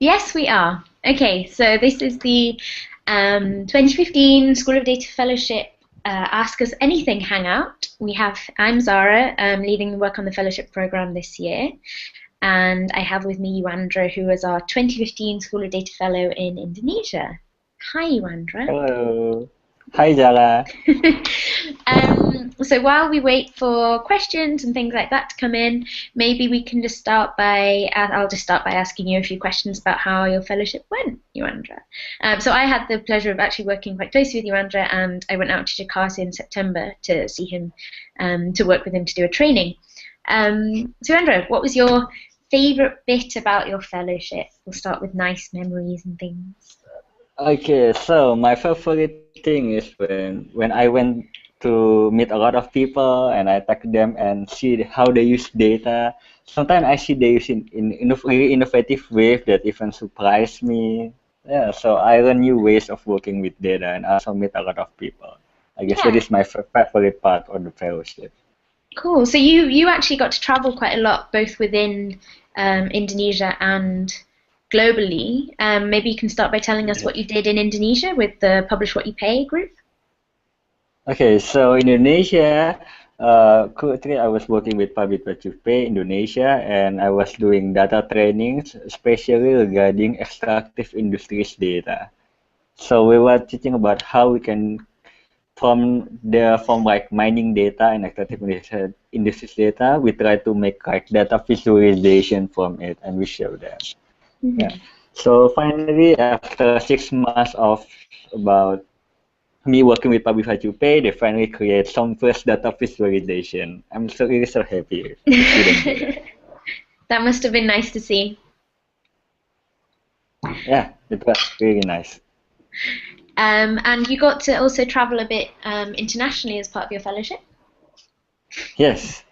Yes, we are. Okay, so this is the 2015 School of Data Fellowship Ask Us Anything Hangout. I'm Zara, leading the work on the fellowship program this year, and I have with me Yuandra, who is our 2015 School of Data Fellow in Indonesia. Hi, Yuandra. Hello. Hi, Jala. So while we wait for questions and things like that to come in, maybe we can just start by, I'll just start by asking you a few questions about how your fellowship went, Yuandra. So I had the pleasure of actually working quite closely with Yuandra, and I went out to Jakarta in September to see him, to work with him to do a training. So Yuandra, what was your favorite bit about your fellowship? We'll start with nice memories and things. Okay, so my favorite thing is when I went to meet a lot of people and I talk to them and see how they use data. Sometimes I see they use in a really innovative way that even surprise me. Yeah, so I learn new ways of working with data and also meet a lot of people. I guess that Yeah. is my favorite part of the fellowship. Cool. So you actually got to travel quite a lot, both within Indonesia and globally. Maybe you can start by telling us what you did in Indonesia with the Publish What You Pay group. Okay, so Indonesia, currently I was working with Public Pay Indonesia, and I was doing data trainings, especially regarding extractive industries data. So we were teaching about how we can from like mining data and extractive industries data, we try to make like data visualization from it, and we show them. Yeah. Hmm. So finally, after 6 months of about me working with Public Pay, they finally create some first data visualization. I'm so really so happy to see them do that. That must have been nice to see. Yeah, it was really nice. And you got to also travel a bit internationally as part of your fellowship. Yes.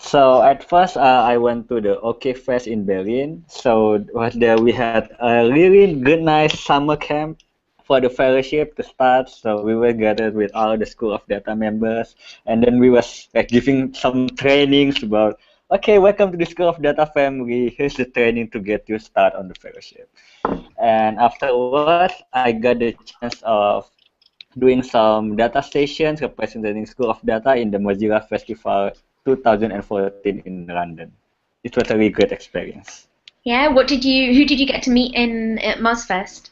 So at first, I went to the OK Fest in Berlin. So was there we had a really good, nice summer camp for the fellowship to start. So we were gathered with all the School of Data members, and then we was like giving some trainings about, okay, welcome to the School of Data family. Here's the training to get you start on the fellowship. And afterwards, I got the chance of doing some data stations representing School of Data in the Mozilla Festival 2014 in London. It was a really great experience. Yeah. Who did you get to meet in at Mozfest?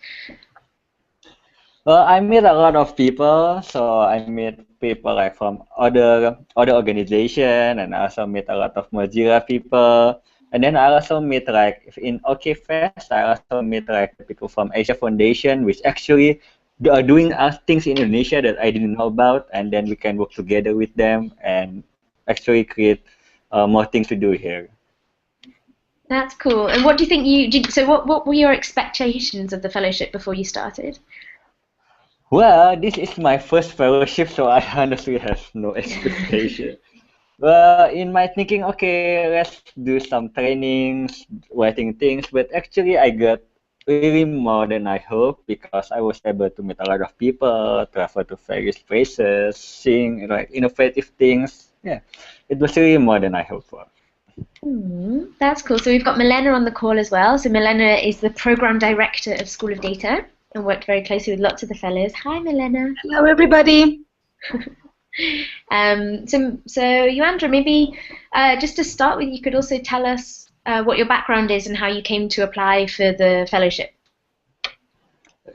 Well, I meet a lot of people, so I meet people like from other organization, and I also meet a lot of Mozilla people. And then I also meet like in OK Fest, I also meet like the people from Asia Foundation, which actually are doing things in Indonesia that I didn't know about, and then we can work together with them and actually create more things to do here. That's cool. And what do you think you did? So what were your expectations of the fellowship before you started? Well, this is my first fellowship, so I honestly have no expectation. Well, in my thinking, okay, let's do some trainings, writing things, but actually I got really more than I hoped because I was able to meet a lot of people, travel to various places, seeing like innovative things. Yeah, it was really more than I hoped for. That's cool. So we've got Milena on the call as well. So Milena is the program director of School of Data and worked very closely with lots of the fellows. Hi, Milena. Hello, everybody. So Yuandra, maybe just to start with, you could also tell us what your background is and how you came to apply for the fellowship.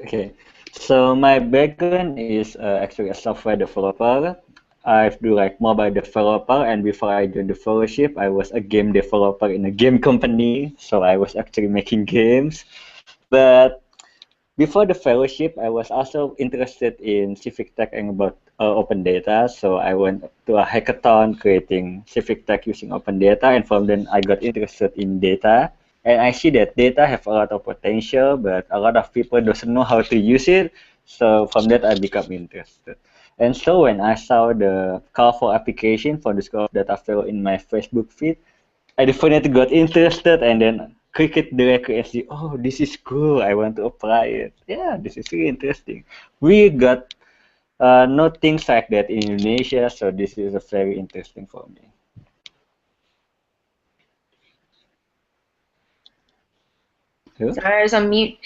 Okay, so my background is actually a software developer. I do like mobile developer, and before I joined the fellowship, I was a game developer in a game company. So I was actually making games. But before the fellowship, I was also interested in civic tech and about open data. So I went to a hackathon creating civic tech using open data, and from then I got interested in data. And I see that data have a lot of potential, but a lot of people doesn't know how to use it. So from that, I become interested. And so when I saw the call for application for the School of Data Fellow in my Facebook feed, I definitely got interested and then click it directly and see, oh, this is cool. I want to apply it. Yeah, this is really interesting. We got no things like that in Indonesia, so this is a very interesting for me. Who? Sorry, I was on mute.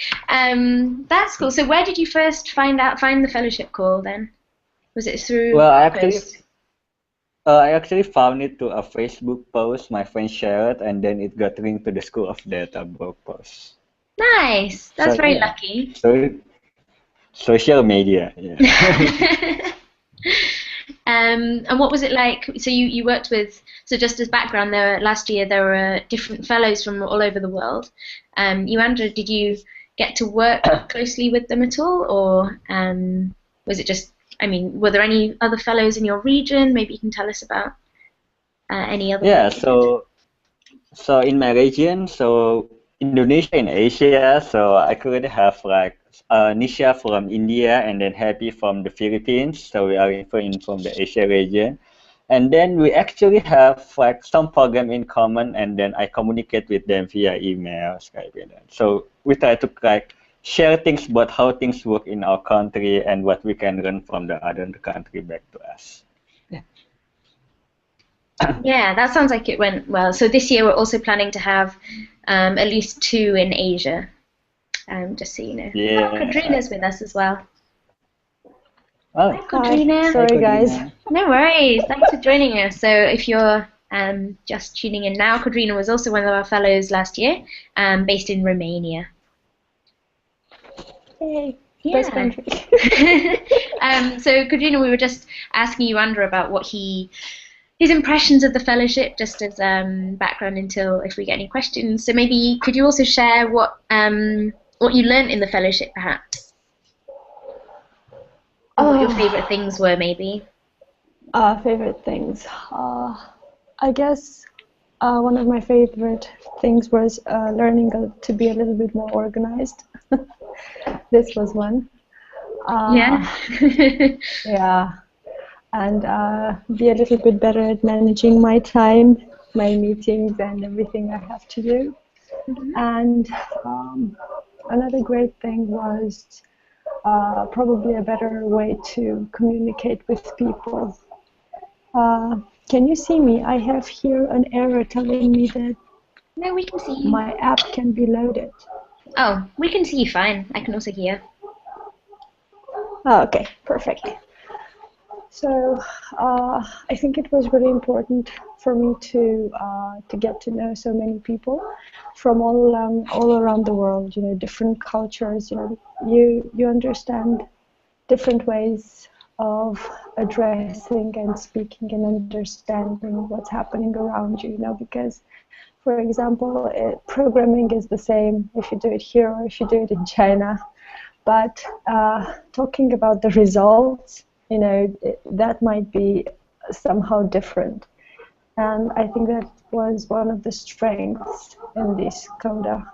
That's cool. So where did you first find the fellowship call then? Was it through Well, a post? I actually found it to a Facebook post my friend shared, and then it got linked to the School of Data blog post. Nice. So That's very yeah, lucky. so social media, yeah. And what was it like? So you worked with, so just as background, last year there were different fellows from all over the world. You, Andrew, did you get to work closely with them at all, or was it just, I mean, were there any other fellows in your region? Maybe you can tell us about any other work Yeah, you did. so in my region, so Indonesia in Asia, so I could have like Nisha from India and then Happy from the Philippines. So we are from the Asia region. And then we actually have like some program in common, and then I communicate with them via email, Skype, and that. So we try to like share things about how things work in our country and what we can learn from the other country back to us. Yeah, that sounds like it went well. So this year we're also planning to have at least two in Asia, just so you know. Oh, Yeah. Kadrina's with us as well. Oh, Hi, Hi, Kadrina. hi, sorry guys. Kodina. No worries. Thanks for joining us. So if you're just tuning in now, Kadrina was also one of our fellows last year, based in Romania. Hey, best Yeah. country. So Kadrina, we were just asking you, Andrew, about his impressions of the fellowship, just as background until if we get any questions. So maybe could you also share what you learned in the fellowship, perhaps, and what your favorite things were, maybe. Favorite things. I guess one of my favorite things was learning to be a little bit more organized. This was one. Yeah. Yeah, and be a little bit better at managing my time, my meetings, and everything I have to do. And another great thing was probably a better way to communicate with people. Can you see me? I have here an error telling me that No, we can see you. my app can be loaded. Oh, we can see you fine. I can also hear. Oh, okay, perfect. So I think it was really important for me to get to know so many people from all around the world. You know, different cultures. You know, you understand different ways of addressing and speaking and understanding what's happening around you. You know, because for example, programming is the same if you do it here or if you do it in China. But talking about the results, you know, that might be somehow different. And I think that was one of the strengths in this CODA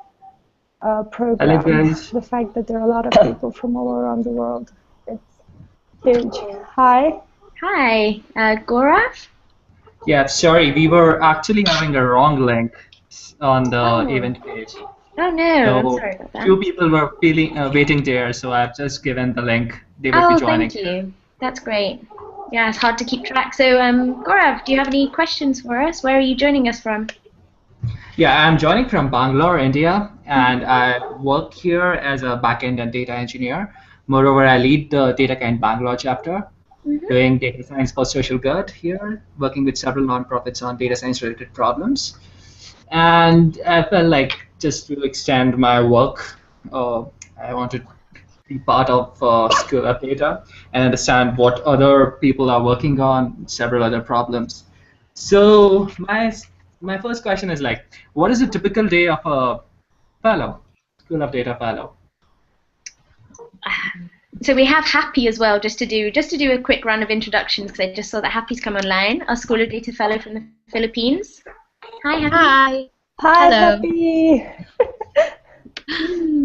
Hello program, guys. the fact that there are a lot of people from all around the world. It's huge. Hi. Hi, Gaurav? Yeah, sorry, we were actually having a wrong link on the Oh, event page. oh no, I'm So sorry about that. few people were waiting there, so I've just given the link. They would be Oh, joining thank here. you. That's great. Yeah, it's hard to keep track. So, Gaurav, do you have any questions for us? Where are you joining us from? Yeah, I'm joining from Bangalore, India, and I work here as a backend and data engineer. Moreover, I lead the DataKind Bangalore chapter, Mm-hmm. doing data science for social good here, working with several nonprofits on data science related problems. And I felt like just to extend my work, I wanted to be part of School of Data and understand what other people are working on, several other problems. So my first question is like, what is a typical day of a fellow, School of Data fellow? So we have Happy as well, just to do a quick round of introductions because I just saw that Happy's come online, our School of Data Fellow from the Philippines. Hi, Happy. Hi. Hi, Hello. Happy.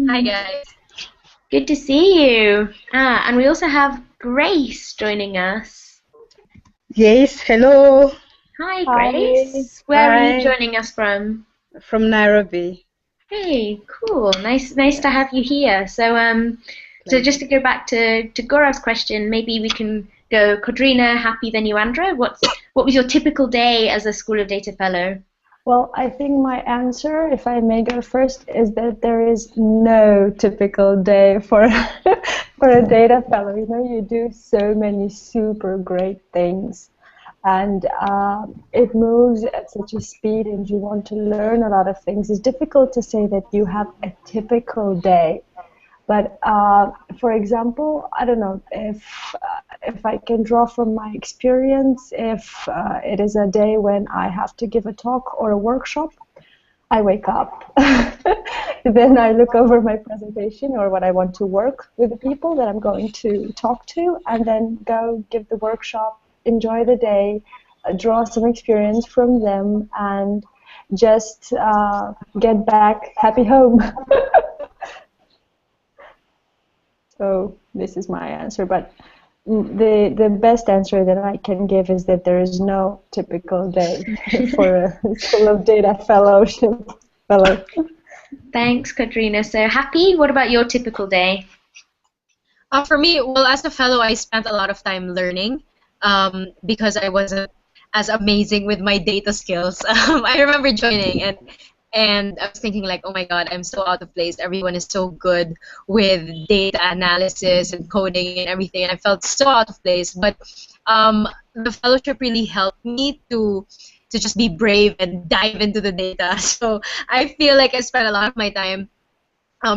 Hi, guys. Good to see you. And we also have Grace joining us. Yes, hello. Hi, Hi. Grace. Where are you Hi. joining us from? From Nairobi. Hey, cool. Nice to have you here. So just to go back to Gaurav's question, maybe we can go Kodrina, Happy, then you, Andra. What was your typical day as a School of Data Fellow? Well, I think my answer, if I may go first, is that there is no typical day for for a data fellow. You know, you do so many super great things, and it moves at such a speed, and you want to learn a lot of things. It's difficult to say that you have a typical day. But for example, I don't know if I can draw from my experience, if it is a day when I have to give a talk or a workshop, I wake up. Then I look over my presentation or what I want to work with the people that I'm going to talk to, and then go give the workshop, enjoy the day, draw some experience from them, and just get back happy home. So this is my answer, but the best answer that I can give is that there is no typical day for a School of Data fellowship fellow. Thanks, Katrina. So Happy, what about your typical day? For me, well, as a fellow, I spent a lot of time learning because I wasn't as amazing with my data skills. I remember joining and I was thinking like, oh my God, I'm so out of place. Everyone is so good with data analysis and coding and everything, and I felt so out of place. But the fellowship really helped me to just be brave and dive into the data. So I feel like I spent a lot of my time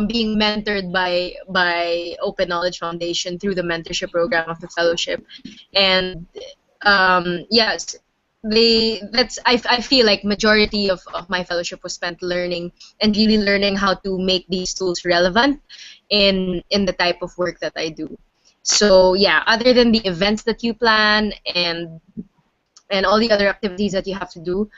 being mentored by Open Knowledge Foundation through the mentorship program of the fellowship, and yes, I feel like majority of my fellowship was spent learning and really learning how to make these tools relevant in the type of work that I do. So yeah, other than the events that you plan and all the other activities that you have to do,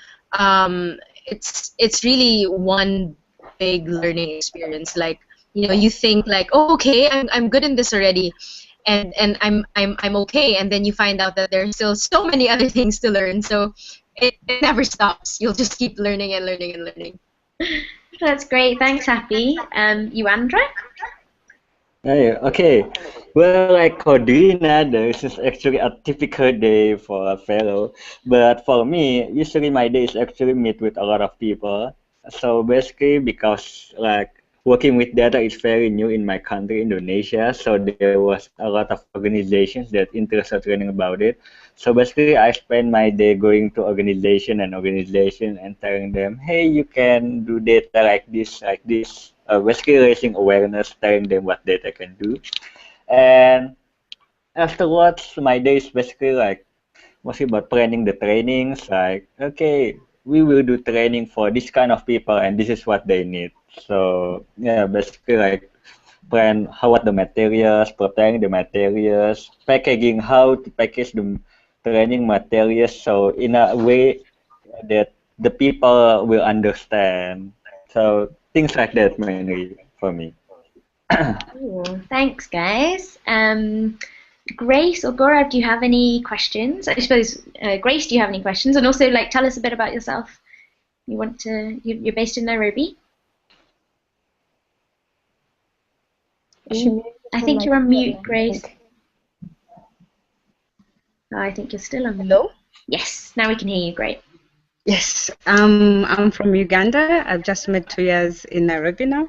it's really one big learning experience. Like, you know, you think like, oh, okay, I'm good in this already, and I'm okay, and then you find out that there's still so many other things to learn. So it never stops. You'll just keep learning and learning and learning. That's great. Thanks, Happy. You, Andra? Hey, okay. Well, like Codrina, this is actually a typical day for a fellow. But for me, usually my days actually meet with a lot of people. So basically, because like working with data is very new in my country, Indonesia, so there was a lot of organizations that interested learning about it. So basically, I spend my day going to organization and telling them, hey, you can do data like this. Basically raising awareness, telling them what data can do. And afterwards, my day is basically like mostly about planning the trainings. Like, okay, we will do training for this kind of people, and this is what they need. So yeah, basically like plan how what the materials, preparing the materials, packaging how to package the training materials so in a way that the people will understand. So things like that mainly for me. Cool. Thanks, guys. Grace or Gaurav, do you have any questions? I suppose, Grace, do you have any questions? And also, like, tell us a bit about yourself. You're based in Nairobi? I think you're on mute, Grace. Oh, I think you're still on mute. Hello? Yes, now we can hear you. Great. Yes, I'm from Uganda. I've just made 2 years in Nairobi now.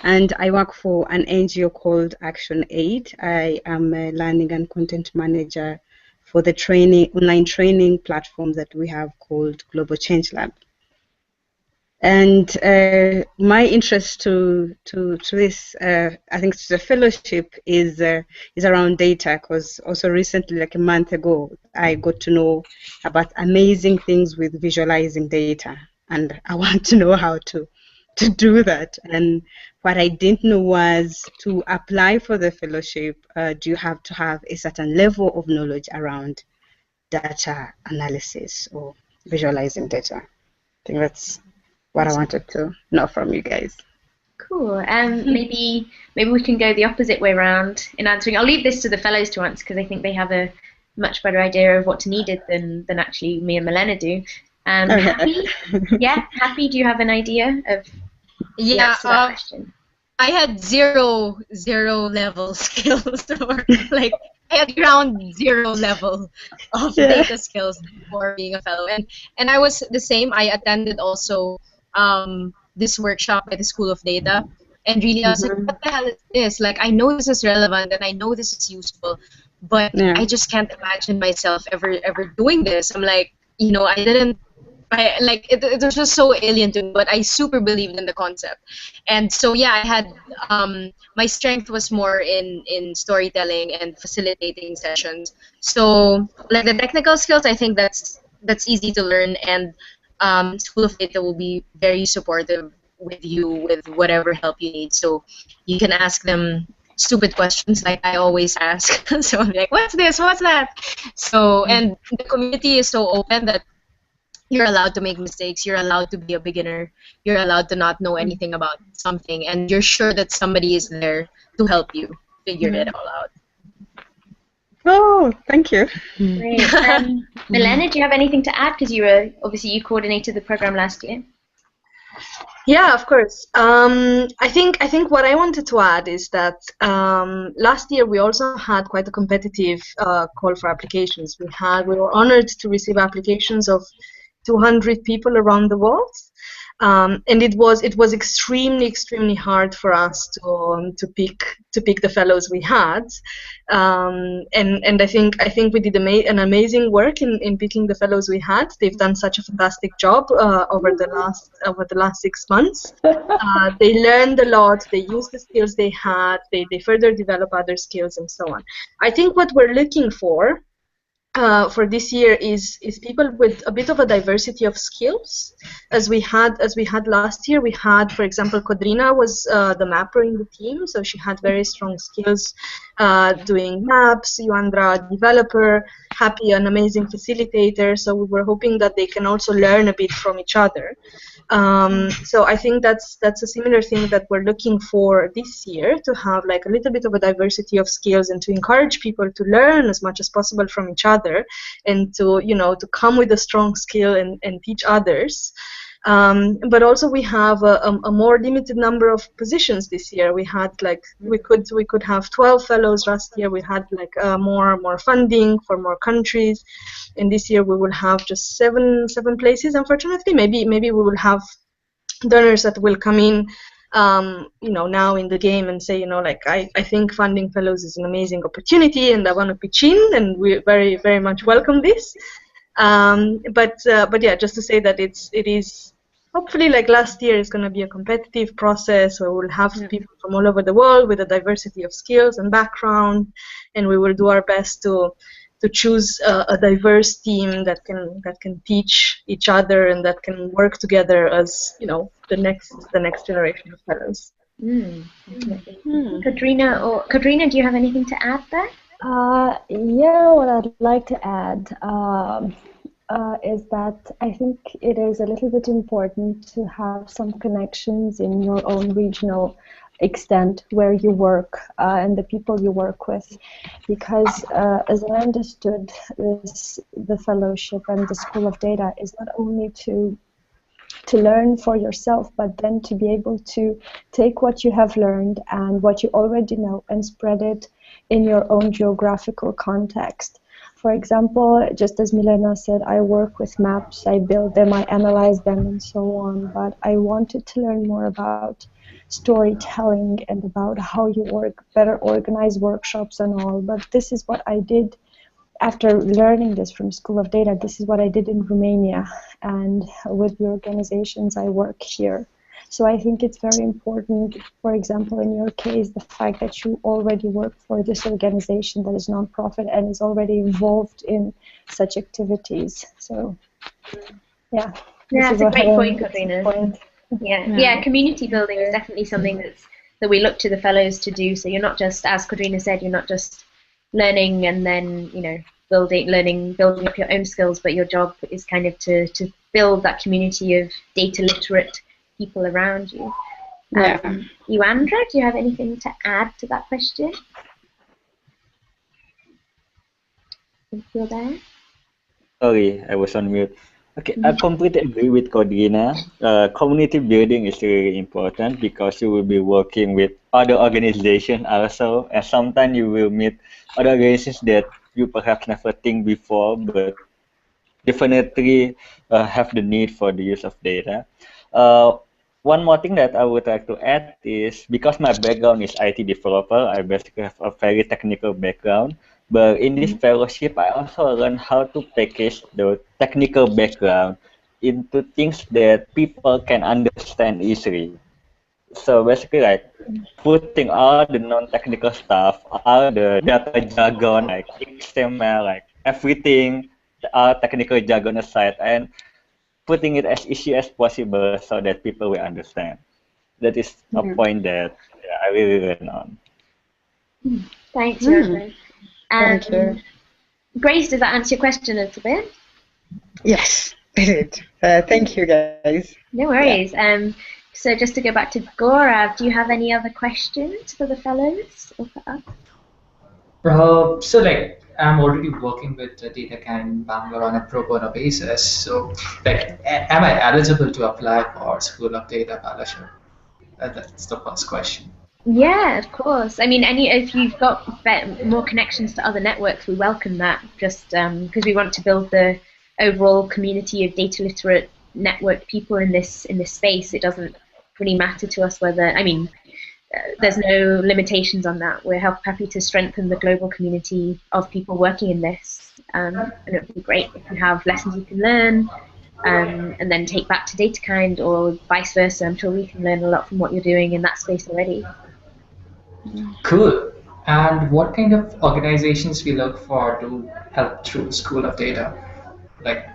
And I work for an NGO called Action Aid. I am a learning and content manager for the online training platform that we have called Global Change Lab. And my interest to this, I think, to the fellowship is around data. Because also recently, like a month ago, I got to know about amazing things with visualizing data, and I want to know how to do that. And what I didn't know was to apply for the fellowship, do you have to have a certain level of knowledge around data analysis or visualizing data? I think that's what I wanted to know from you guys. Cool. Maybe we can go the opposite way around in answering. I'll leave this to the fellows to answer because I think they have a much better idea of what's needed than actually me and Milena do. Happy? Yeah, Happy, do you have an idea of the answer to that question? I had zero level skills or like at ground zero level of data skills before being a fellow. And I was the same. I attended also this workshop at the School of Data. And really, I was like, what the hell is this? Like, I know this is relevant and I know this is useful, but I just can't imagine myself ever doing this. I'm like, I didn't. I like it was just so alien to me, but I super believed in the concept. And so yeah, I had my strength was more in storytelling and facilitating sessions. So like the technical skills, I think that's easy to learn, and School of Data will be very supportive with you with whatever help you need. So you can ask them stupid questions like I always ask. So I'm like, what's this? What's that? So and the community is so open that you're allowed to make mistakes, you're allowed to be a beginner, you're allowed to not know anything about something, and you're sure that somebody is there to help you figure it all out. Oh, thank you. Great. Milena, do you have anything to add? Because you coordinated the program last year. Yeah, of course. I think what I wanted to add is that last year we also had quite a competitive call for applications. We were honored to receive applications of 200 people around the world, and it was extremely hard for us to pick the fellows we had, and I think we did an amazing work in picking the fellows we had. They've done such a fantastic job over the last 6 months. They learned a lot. They used the skills they had. They further develop other skills and so on. I think what we're looking for this year is people with a bit of a diversity of skills, as we had last year. We had, for example, Kodrina was the mapper in the team, so she had very strong skills doing maps. Yuandra, developer, Happy, an amazing facilitator. So we were hoping that they can also learn a bit from each other. So I think that's a similar thing that we're looking for this year, to have like a little bit of a diversity of skills and to encourage people to learn as much as possible from each other, and to come with a strong skill and teach others. But also we have a more limited number of positions this year. We had we could have 12 fellows last year. We had more funding for more countries, and this year we will have just seven places. Unfortunately, maybe we will have donors that will come in now in the game and say, I think funding fellows is an amazing opportunity and I want to pitch in, and we very, very much welcome this. But yeah, just to say that it is hopefully, like last year, is going to be a competitive process where we'll have people from all over the world with a diversity of skills and background, and we will do our best to choose a diverse team that can teach each other and that can work together as the next generation of fellows. Kodrina, do you have anything to add there? Yeah, what I'd like to add is that I think it is a little bit important to have some connections in your own regional extent where you work and the people you work with, because as I understood the fellowship and the School of Data is not only to learn for yourself, but then to be able to take what you have learned and what you already know and spread it in your own geographical context. For example, just as Milena said, I work with maps, I build them, I analyze them and so on, but I wanted to learn more about storytelling and about how you better organize workshops and all. But this is what I did after learning this from School of Data. This is what I did in Romania and with the organizations I work here. So I think it's very important, for example, in your case, the fact that you already work for this organization that is non-profit and is already involved in such activities. So, yeah. Yeah, it's a great point, Kodrina. Yeah, community building is definitely something that we look to the fellows to do. So you're not just, as Kodrina said, you're not just learning and then building up your own skills, but your job is kind of to build that community of data literate people around you. Yuandra, do you have anything to add to that question? If you're there. Sorry, I was on mute. Okay, I completely agree with Kodrina. Community building is really important because you will be working with other organizations also, and sometimes you will meet other organizations that you perhaps never think before, but definitely have the need for the use of data. Uh, One more thing that I would like to add is because my background is IT developer, I basically have a very technical background. But in this fellowship, I also learned how to package the technical background into things that people can understand easily. So basically, like putting all the non-technical stuff, all the data jargon like XML, like everything, all technical jargon aside, and putting it as easy as possible so that people will understand. That is a point that I really learn on. Thanks, Mm. Yurko. Thank you. Grace, does that answer your question a little bit? Yes, it did. Thank you, guys. No worries. So just to go back to Gaurav, do you have any other questions for the fellows or for us? So like I'm already working with DataCan in Bangalore on a pro bono basis. So like, am I eligible to apply for School of Data Fellowship? That's the first question. Yeah, of course. I mean, if you've got more connections to other networks, we welcome that. Just because we want to build the overall community of data literate network people in this space. It doesn't really matter to us whether. I mean, there's no limitations on that. We're happy to strengthen the global community of people working in this. And it would be great if you have lessons you can learn and then take back to DataKind or vice versa. I'm sure we can learn a lot from what you're doing in that space already. Cool. And what kind of organizations we look for to help through School of Data? Like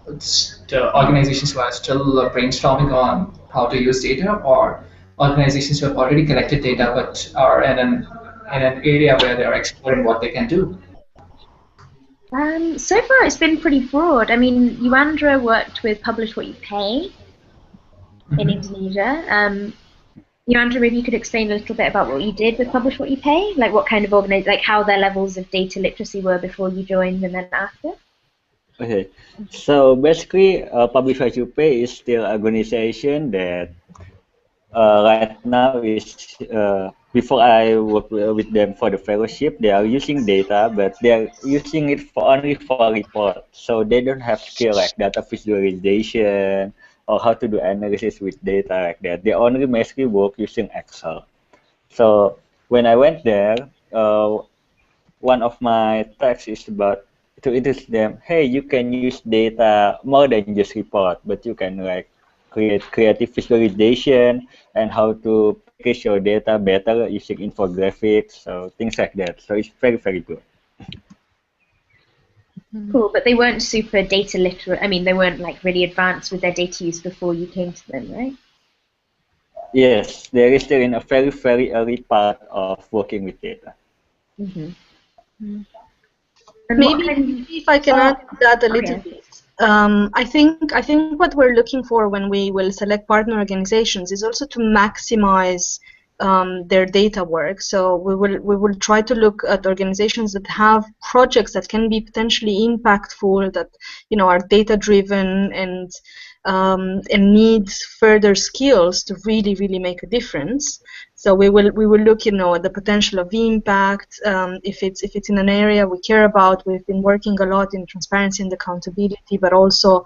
it's the organizations who are still brainstorming on how to use data, or organizations who have already collected data but are in an area where they are exploring what they can do. So far, it's been pretty broad. I mean, Yuandra worked with Publish What You Pay in Indonesia. Yuandra, maybe you could explain a little bit about what you did with Publish What You Pay, like what kind of like how their levels of data literacy were before you joined and then after. Okay, so basically, Publish What You Pay is still an organization that right now is before I work with them for the fellowship, they are using data, but they are using it for only for report. So they don't have skill like data visualization or how to do analysis with data like that. They only basically work using Excel. So when I went there, one of my tasks is about to introduce them, hey, you can use data more than just report, but you can like create creative visualization and how to package your data better using infographics, so things like that. So it's very, very good. Cool, but they weren't super data literate. I mean, they weren't like really advanced with their data use before you came to them, right? Yes, there is still in a very, very early part of working with data. Maybe if I can add that a little bit. I think what we're looking for when we will select partner organizations is also to maximize their data work. So we will try to look at organizations that have projects that can be potentially impactful, that are data driven and need further skills to really make a difference. So we will look at the potential of impact. If it's in an area we care about, we've been working a lot in transparency and accountability, but also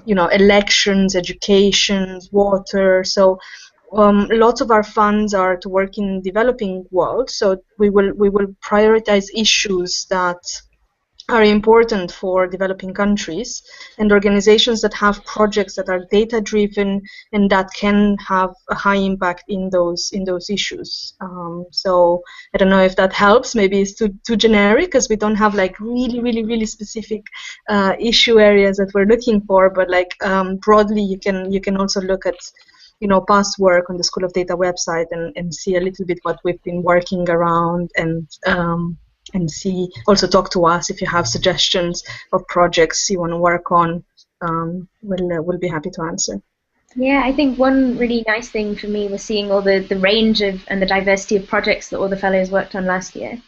elections, education, water. So lots of our funds are to work in developing world. So we will prioritize issues that are important for developing countries, and organizations that have projects that are data driven and that can have a high impact in those issues. So I don't know if that helps. Maybe it's too generic because we don't have like really specific issue areas that we're looking for, but like broadly you can also look at past work on the School of Data website and see a little bit what we've been working around, and see, also talk to us if you have suggestions of projects you want to work on. We'll be happy to answer. Yeah, I think one really nice thing for me was seeing all the range of and the diversity of projects that all the fellows worked on last year.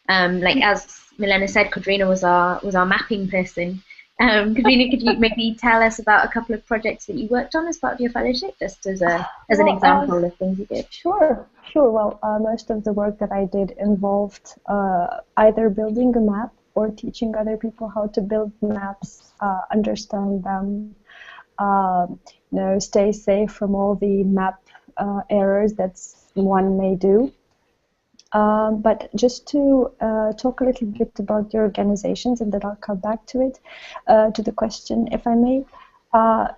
Like as Milena said, Kodrina was our mapping person, Katrina, could you maybe tell us about a couple of projects that you worked on as part of your fellowship, just as an example of things you did? Sure. Well, most of the work that I did involved either building a map or teaching other people how to build maps, understand them, stay safe from all the map errors that one may do. But just to talk a little bit about the organizations, and then I'll come back to it, to the question, if I may.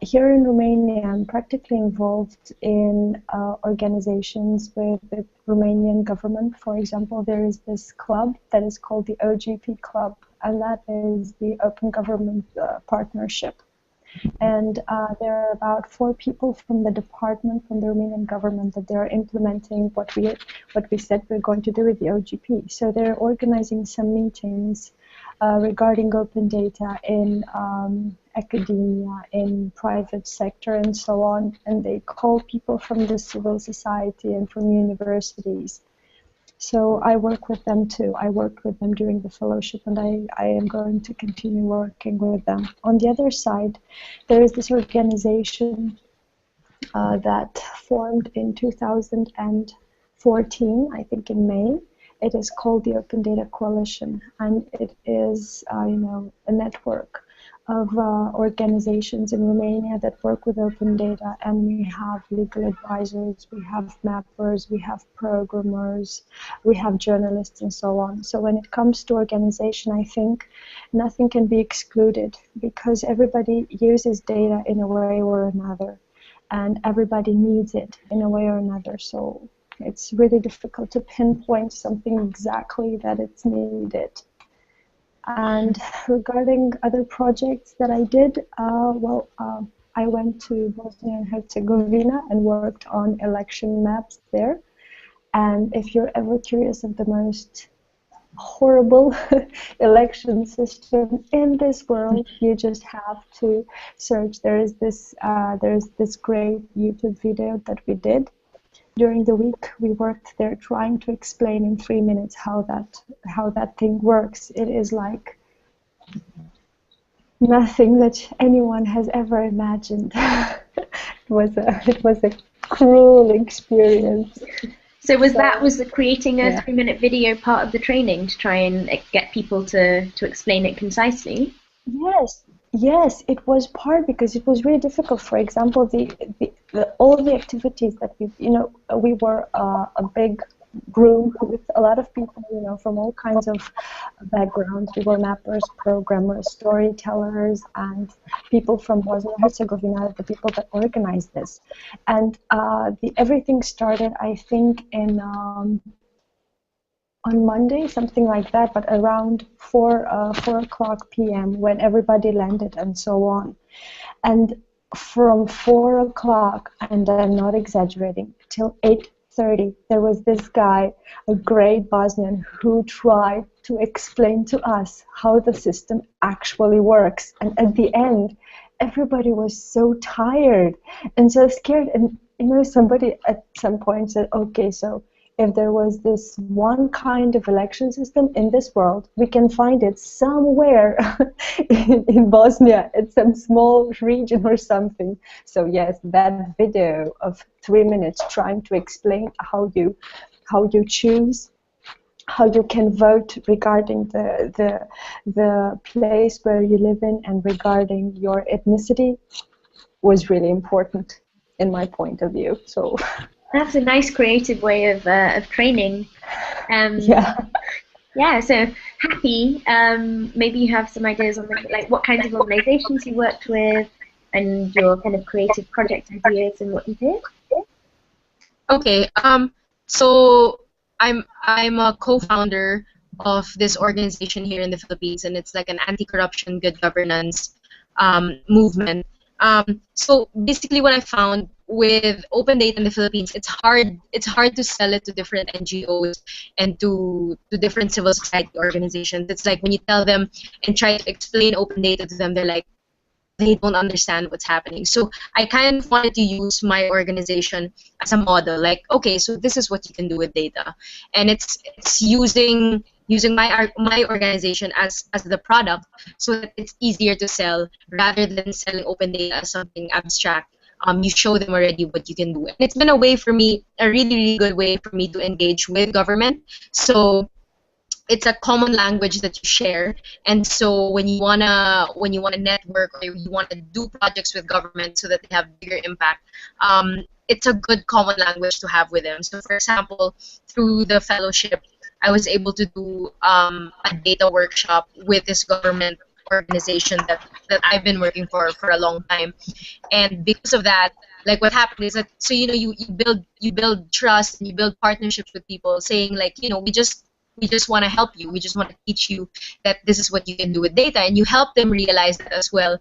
Here in Romania, I'm practically involved in organizations with the Romanian government. For example, there is this club that is called the OGP Club, and that is the Open Government Partnership. And there are about 4 people from the department, from the Romanian government, that they are implementing what we said we're going to do with the OGP. So they're organizing some meetings regarding open data in academia, in private sector, and so on. And they call people from the civil society and from universities. So I work with them too. I worked with them during the fellowship, and I am going to continue working with them. On the other side, there is this organization that formed in 2014, I think in May. It is called the Open Data Coalition, and it is a network of organizations in Romania that work with open data, and we have legal advisors, we have mappers, we have programmers, we have journalists, and so on. So when it comes to organization, I think nothing can be excluded, because everybody uses data in a way or another, and everybody needs it in a way or another. So it's really difficult to pinpoint something exactly that it's needed. And regarding other projects that I did, I went to Bosnia and Herzegovina and worked on election maps there. And if you're ever curious of the most horrible election system in this world, you just have to search. There's this great YouTube video that we did. During the week, we worked there trying to explain in 3 minutes how that thing works. It is like nothing that anyone has ever imagined. It was a cruel experience. So was the creating a 3-minute video part of the training to try and get people to explain it concisely? Yes, it was part, because it was really difficult. For example, all the activities that we were a big group with a lot of people, from all kinds of backgrounds. We were mappers, programmers, storytellers, and people from Bosnia and Herzegovina, the people that organized this. And everything started, I think, on Monday, something like that, but around 4 o'clock p.m. when everybody landed and so on. And from 4 o'clock, and I'm not exaggerating, till 8:30, there was this guy, a great Bosnian, who tried to explain to us how the system actually works. And at the end, everybody was so tired and so scared. And somebody at some point said, okay, so if there was this one kind of election system in this world, we can find it somewhere in Bosnia, in some small region or something. So yes, that video of 3 minutes trying to explain how you choose, how you can vote regarding the place where you live in and regarding your ethnicity was really important in my point of view. So. That's a nice creative way of training. Yeah, so happy. Maybe you have some ideas on what kinds of organizations you worked with and your kind of creative project ideas and what you did. Okay. So I'm a co-founder of this organization here in the Philippines, and it's like an anti-corruption, good governance movement. So basically, what I found with open data in the Philippines, it's hard to sell it to different NGOs and to different civil society organizations. It's like when you tell them and try to explain open data to them, they're like, they don't understand what's happening. So I kind of wanted to use my organization as a model. Like, okay, so this is what you can do with data, and it's using using my organization as the product, so that it's easier to sell rather than selling open data as something abstract. You show them already what you can do, and it's been a way for me, a really really good way for me to engage with government. So it's a common language that you share, and so when you wanna network, or you wanna do projects with government so that they have bigger impact, it's a good common language to have with them. So for example, through the fellowship, I was able to do a data workshop with this government organization that I've been working for a long time, and because of that, like what happened is that, so you build trust, and you build partnerships with people, saying like, we just want to help you, we just want to teach you that this is what you can do with data, and you help them realize that as well.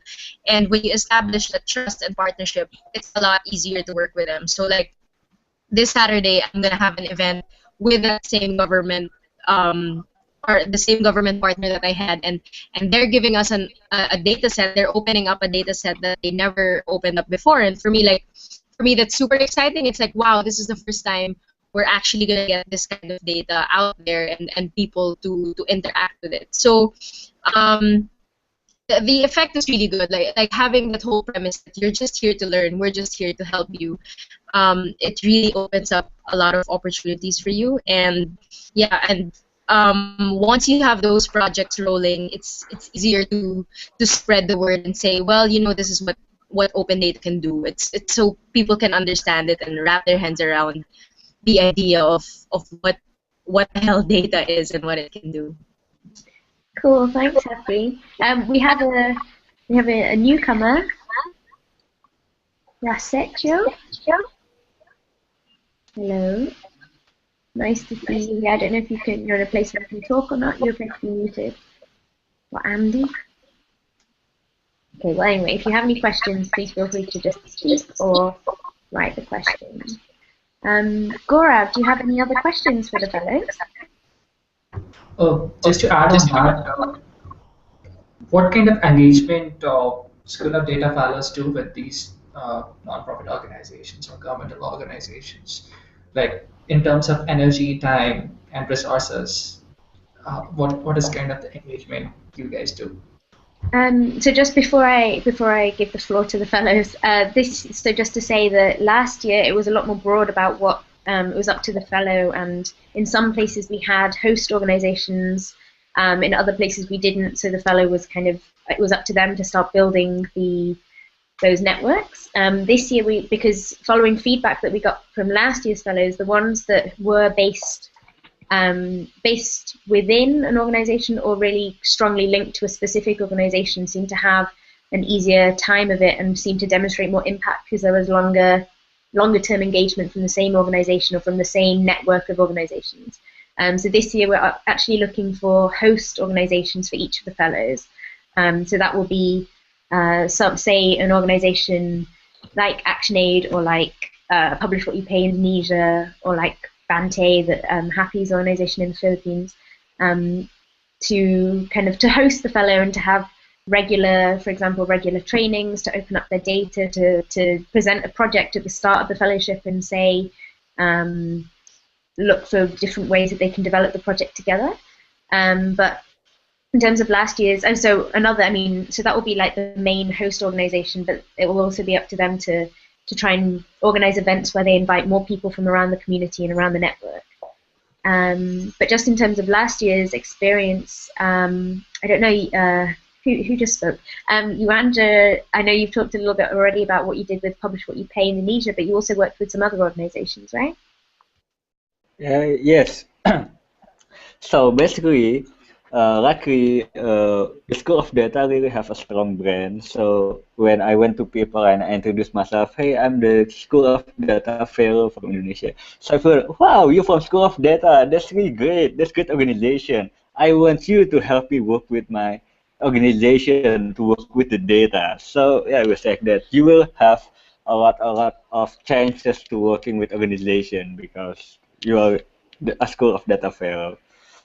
And when you establish that trust and partnership, it's a lot easier to work with them. So like this Saturday, I'm gonna have an event with that same government, or the same government partner that I had, and they're giving us a data set. They're opening up a data set that they never opened up before, and for me that's super exciting. It's like, wow, this is the first time we're actually gonna get this kind of data out there, and people to interact with it. So the effect is really good. Like having that whole premise that you're just here to learn, we're just here to help you. It really opens up a lot of opportunities for you, and yeah, and once you have those projects rolling, it's easier to spread the word and say, well, this is what open data can do. It's so people can understand it and wrap their hands around the idea of what the hell data is and what it can do. Cool, thanks, Happy. We have a newcomer, Rasetio. Hello. Nice to see you. I don't know if you're in a place where you can talk or not. You're going to be muted. Or Andy. Okay, well anyway, if you have any questions, please feel free to just speak or write the questions. Gaurav, do you have any other questions for the fellows? Just to add on that, what kind of engagement School of Data Fellows do with these nonprofit organizations or governmental organizations? Like in terms of energy, time, and resources, what is kind of the engagement you guys do? So just before I give the floor to the fellows, so just to say that last year it was a lot more broad about what it was up to the fellow, and in some places we had host organizations, in other places we didn't. So the fellow was it was up to them to start building those networks. This year because following feedback that we got from last year's fellows, the ones that were based within an organization or really strongly linked to a specific organization seem to have an easier time of it and seem to demonstrate more impact because there was longer term engagement from the same organization or from the same network of organizations. So this year we're actually looking for host organizations for each of the fellows. So that will be say an organization like ActionAid, or like Publish What You Pay Indonesia, or like Bante, that Happy's organization in the Philippines, to host the fellow and to have regular trainings, to open up their data, to present a project at the start of the fellowship and say, look for different ways that they can develop the project together. But in terms of last year's, so that will be like the main host organization, but it will also be up to them to try and organize events where they invite more people from around the community and around the network. But just in terms of last year's experience, I don't know who just spoke. Yuanda, I know you've talked a little bit already about what you did with Publish What You Pay Indonesia, but you also worked with some other organizations, right? Yes. So basically, luckily, the School of Data really have a strong brand. So when I went to people and I introduced myself, hey, I'm the School of Data Fellow from Indonesia. So I thought, wow, you're from School of Data. That's really great. That's great organization. I want you to help me work with my organization to work with the data. So yeah, it was like that. You will have a lot of chances to working with organization because you are a School of Data Fellow.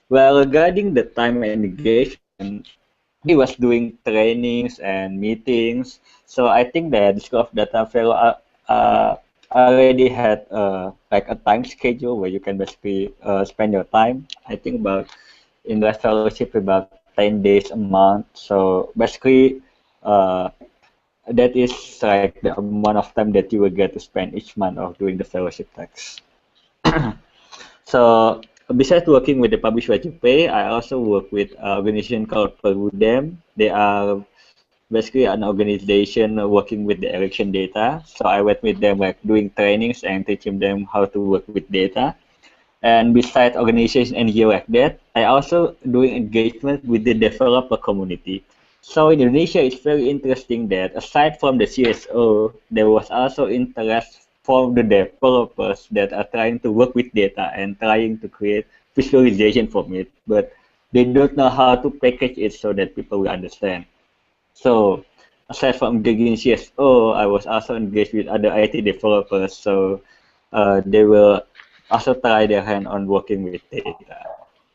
Well, regarding the time and engagement, he was doing trainings and meetings. So I think that the School of Data Fellow already had like a time schedule where you can basically spend your time. I think about in that fellowship about 10 days a month. So basically, that is like the amount of time that you will get to spend each month of doing the fellowship tax. So besides working with the Publish What You Pay, I also work with an organization called Perudem. They are basically an organization working with the election data. So I went with them like doing trainings and teaching them how to work with data. And besides organization NGO like that, I also doing engagement with the developer community. So in Indonesia, it's very interesting that aside from the CSO, there was also interest from the developers that are trying to work with data and trying to create visualization from it, but they don't know how to package it so that people will understand. So aside from engaging CSO, I was also engaged with other IT developers. So they will also try their hand on working with data.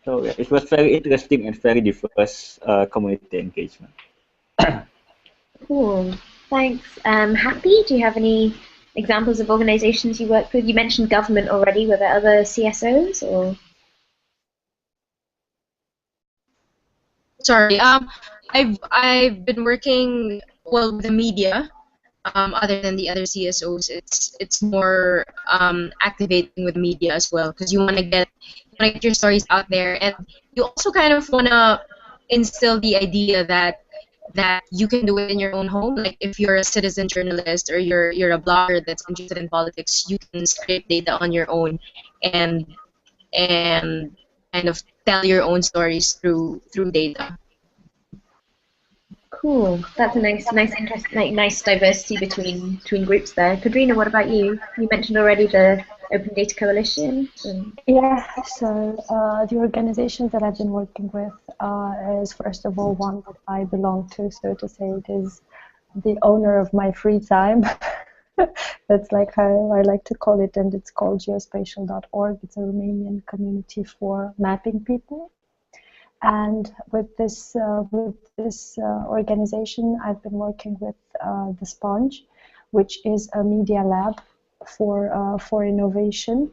So yeah, it was very interesting and very diverse community engagement. Cool. Thanks. Happy, do you have any examples of organizations you work with? You mentioned government already. Were there other CSOs or? Sorry. I've been working well with the media. Other than the other CSOs, it's more activating with media as well, because you want to get your stories out there, and you also kind of want to instill the idea that you can do it in your own home. Like if you're a citizen journalist or you're a blogger that's interested in politics, you can scrape data on your own and and kind of tell your own stories through data. Cool. That's a nice interest, like nice diversity between groups there. Kadrina, what about you? You mentioned already the Open Data Coalition. Yeah, so the organizations that I've been working with is first of all one that I belong to, so to say. It is the owner of my free time. That's like how I like to call it, and it's called geospatial.org. It's a Romanian community for mapping people. And with this organization, I've been working with the Sponge, which is a media lab for innovation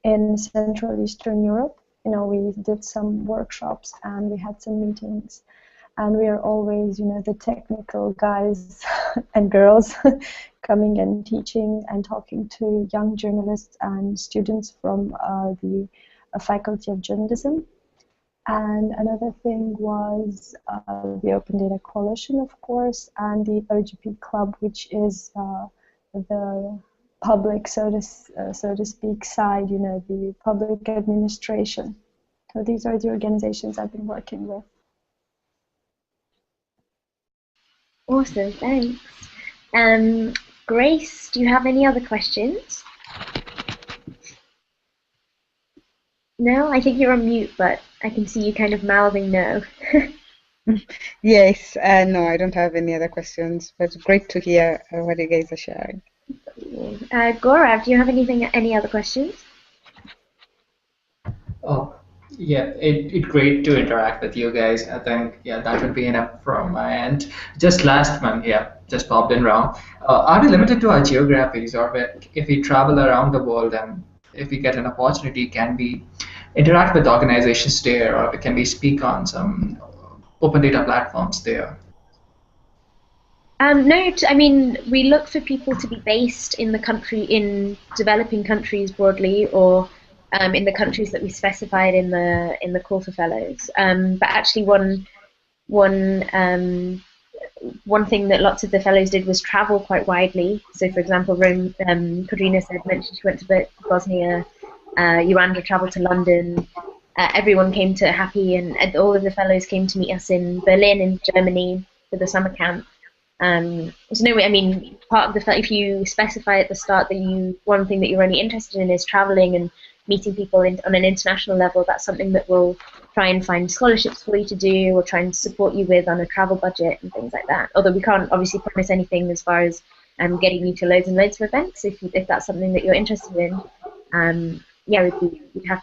in Central Eastern Europe. You know, we did some workshops and we had some meetings, and we are always, you know, the technical guys and girls coming and teaching and talking to young journalists and students from the Faculty of Journalism. And another thing was the Open Data Coalition, of course, and the OGP Club, which is the public, so to speak, side, you know, the public administration. So these are the organizations I've been working with. Awesome, thanks. Grace, do you have any other questions? No, I think you're on mute, but I can see you kind of mouthing no. Yes, no, I don't have any other questions, but great to hear what you guys are sharing. Gaurav, do you have any other questions? Oh, yeah, it great to interact with you guys. I think, yeah, that would be enough from my end. Just last one, yeah, just popped in wrong. Are we limited to our geographies, or if we travel around the world and if we get an opportunity, can we interact with organizations there, or can we speak on some open data platforms there? No, I mean, we look for people to be based in the country, in developing countries broadly, or in the countries that we specified in the call for fellows. But actually, one thing that lots of the fellows did was travel quite widely. So, for example, Kadrina mentioned she went to Bosnia, Yolanda traveled to London. Everyone came to Happy, and all of the fellows came to meet us in Berlin, in Germany, for the summer camp. So no, I mean, part of if you specify at the start that one thing that you're only interested in is traveling and meeting people on an international level, that's something that we'll try and find scholarships for you to do, or try and support you with on a travel budget and things like that. Although we can't obviously promise anything as far as getting you to loads and loads of events. If that's something that you're interested in, yeah, we'd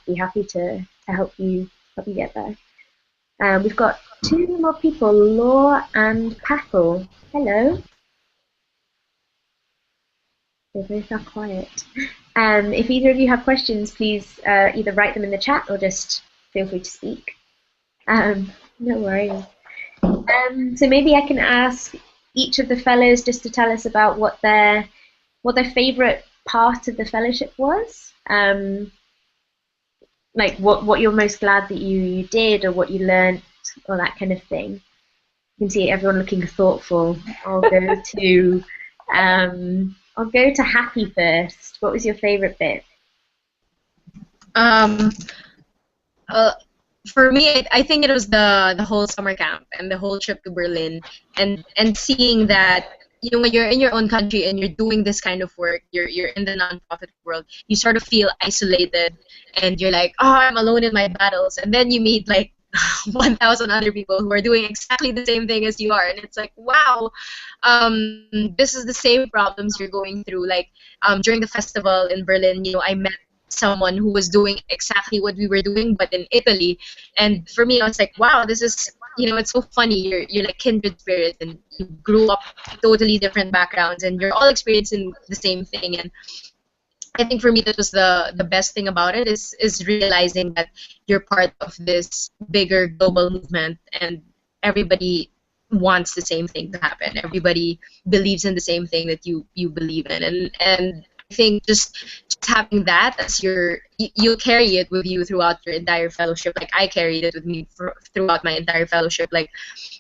be happy to help you get there. We've got two more people, Law and Packle. Hello. They both are quiet. If either of you have questions, please either write them in the chat or just feel free to speak. No worries. So maybe I can ask each of the fellows just to tell us about what their favorite part of the fellowship was. Like what you're most glad that you did or what you learned or that kind of thing. You can see everyone looking thoughtful. I'll go to Happy first. What was your favorite bit? Um, for me, I think it was the whole summer camp and the whole trip to Berlin, and seeing that when you're in your own country and you're doing this kind of work, you're in the nonprofit world, you sort of feel isolated, and you're like, oh, I'm alone in my battles, and then you meet like 1,000 other people who are doing exactly the same thing as you are, and it's like, wow, this is the same problems you're going through. Like during the festival in Berlin, I met someone who was doing exactly what we were doing but in Italy, and for me I was like, wow, this is it's so funny. You're like kindred spirits, and you grew up totally different backgrounds, and you're all experiencing the same thing. And I think for me that was the best thing about it is realizing that you're part of this bigger global movement, and everybody wants the same thing to happen. Everybody believes in the same thing that you believe in, and I think just having that as you carry it with you throughout your entire fellowship. Like I carried it with me throughout my entire fellowship. Like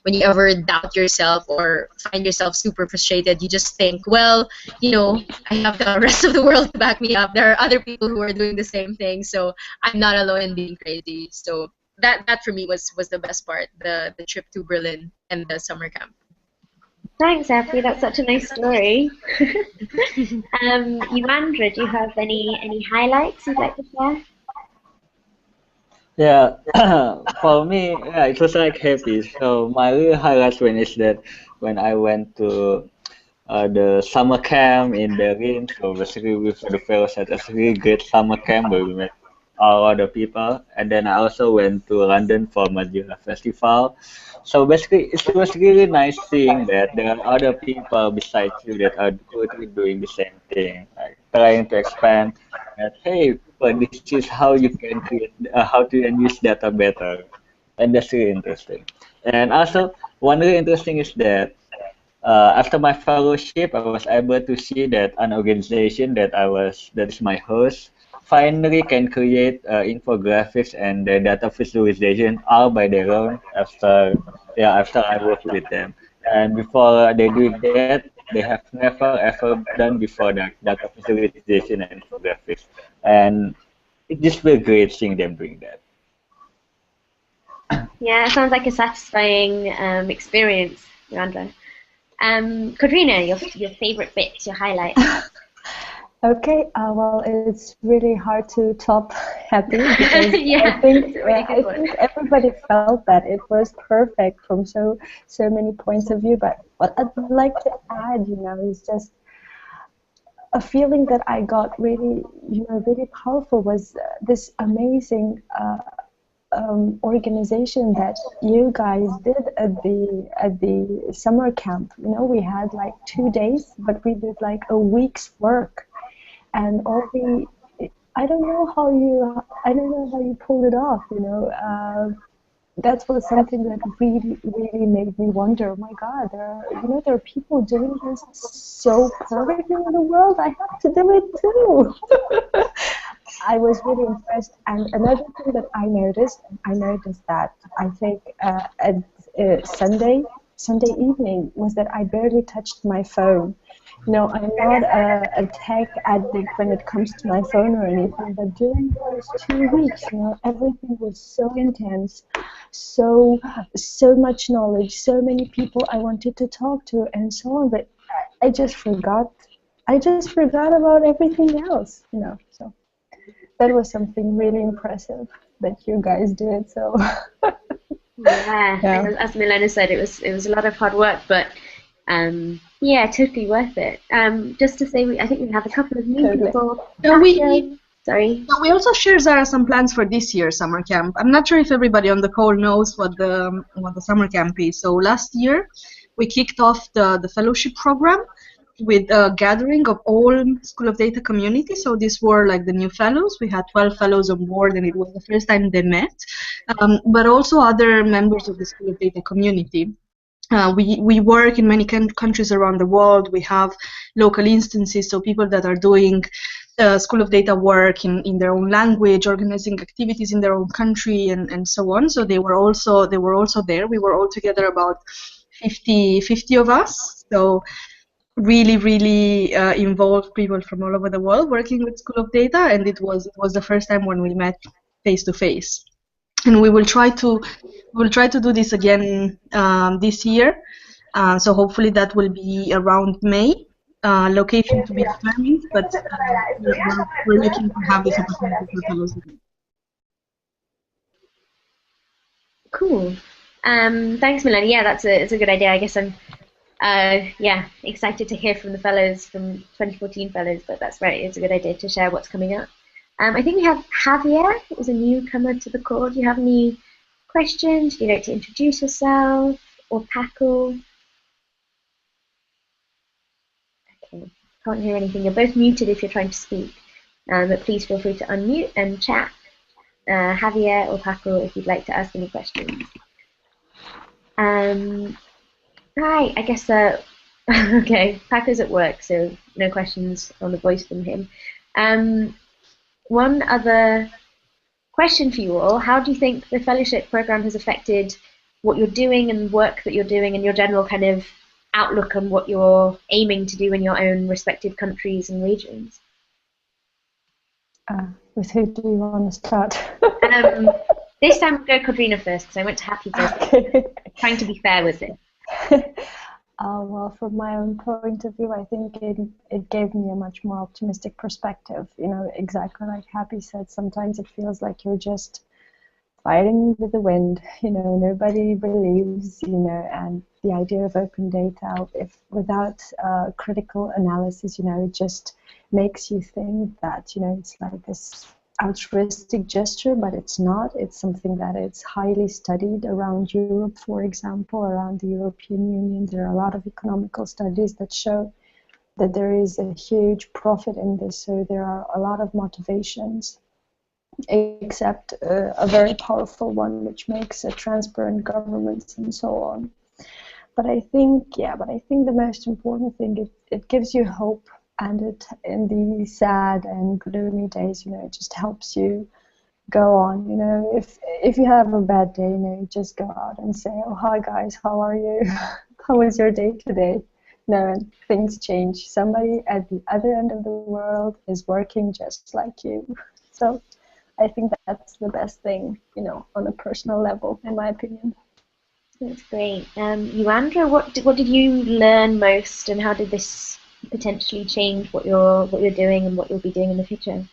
when you ever doubt yourself or find yourself super frustrated, you just think, well, I have the rest of the world to back me up. There are other people who are doing the same thing, so I'm not alone in being crazy. So that for me was the best part, the trip to Berlin and the summer camp. Thanks, Effie. That's such a nice story. Yuvandra, do you have any highlights you'd like to share? Yeah, for me, yeah, it was like happy. So my real highlights is that when I went to the summer camp in Berlin. So basically, with the fellows had a really great summer camp where we met all other people. And then I also went to London for Madeira Festival. So basically, it was really nice seeing that there are other people besides you that are currently doing the same thing, like trying to expand that, hey, people, this is how you can create, how to use data better. And that's really interesting. And also, one really interesting is that after my fellowship, I was able to see that an organization that is my host finally can create infographics and the data visualization all by their own after I work with them. And before they do that, they have never ever done before that data visualization and infographics. And it just feels great seeing them doing that. Yeah, it sounds like a satisfying experience, Yolanda. Katrina, your favorite bit, your highlight. Okay, well, it's really hard to top Happy because Yeah, I think really good I think everybody felt that it was perfect from so many points of view. But what I'd like to add, is just a feeling that I got really, really powerful was this amazing organization that you guys did at the summer camp. We had like 2 days, but we did like a week's work, and I don't know how you pulled it off. That was something that really, really made me wonder. Oh my God, there are people doing this so perfectly in the world. I have to do it too. I was really impressed. And another thing that I noticed that I think at Sunday evening was that I barely touched my phone. I'm not a tech addict when it comes to my phone or anything, but during those 2 weeks, everything was so intense, so much knowledge, so many people I wanted to talk to, and so on. But I just forgot about everything else. So that was something really impressive that you guys did. So Yeah. As Milena said, it was a lot of hard work, but yeah, totally worth it. Just to say, I think we have a couple of new people. Sorry. We also share, Zara, some plans for this year's summer camp. I'm not sure if everybody on the call knows what the summer camp is. So last year we kicked off the fellowship program with a gathering of all School of Data community. So these were like the new fellows. We had 12 fellows on board, and it was the first time they met, but also other members of the School of Data community. We work in many countries around the world. We have local instances, so people that are doing School of Data work in their own language, organizing activities in their own country, and so on. So they were also there. We were all together about 50 of us. So really involved people from all over the world working with School of Data, and it was the first time when we met face to face. And we will try to do this again this year. So hopefully that will be around May. Location to be determined, but we're looking to have this opportunity for fellows again. Cool. Thanks, Melanie. Yeah, it's a good idea. I guess I'm excited to hear from the fellows, from 2014 fellows, but that's right. It's a good idea to share what's coming up. I think we have Javier, who's a newcomer to the call. Do you have any questions? Would you like to introduce yourself? Or Paco? Okay, can't hear anything. You're both muted if you're trying to speak, but please feel free to unmute and chat. Javier or Paco, if you'd like to ask any questions. Hi, I guess okay, Paco's at work, so no questions on the voice from him. One other question for you all: how do you think the fellowship program has affected what you're doing and work that you're doing, and your general kind of outlook on what you're aiming to do in your own respective countries and regions? With who do you want to start? This time we'll go Kodrina first, because I went to Happy Birthday. Okay. Trying to be fair with it. Well, from my own point of view, I think it gave me a much more optimistic perspective. You know, exactly like Happy said, sometimes it feels like you're just fighting with the wind. You know, nobody believes, you know, and the idea of open data, if without critical analysis, you know, it just makes you think that, you know, it's like this altruistic gesture, but it's not. It's something that is highly studied around Europe, for example, around the European Union. There are a lot of economical studies that show that there is a huge profit in this, so there are a lot of motivations, except a very powerful one, which makes a transparent governments and so on. But I think the most important thing, it gives you hope. And it, in these sad and gloomy days, you know, it just helps you go on. You know, if you have a bad day, you know, you just go out and say, "Oh, hi guys, how are you? How was your day today?" No, and things change. Somebody at the other end of the world is working just like you. So I think that's the best thing, you know, on a personal level, in my opinion. That's great. Yuandra, what did you learn most, and how did this potentially change what you're doing and what you'll be doing in the future?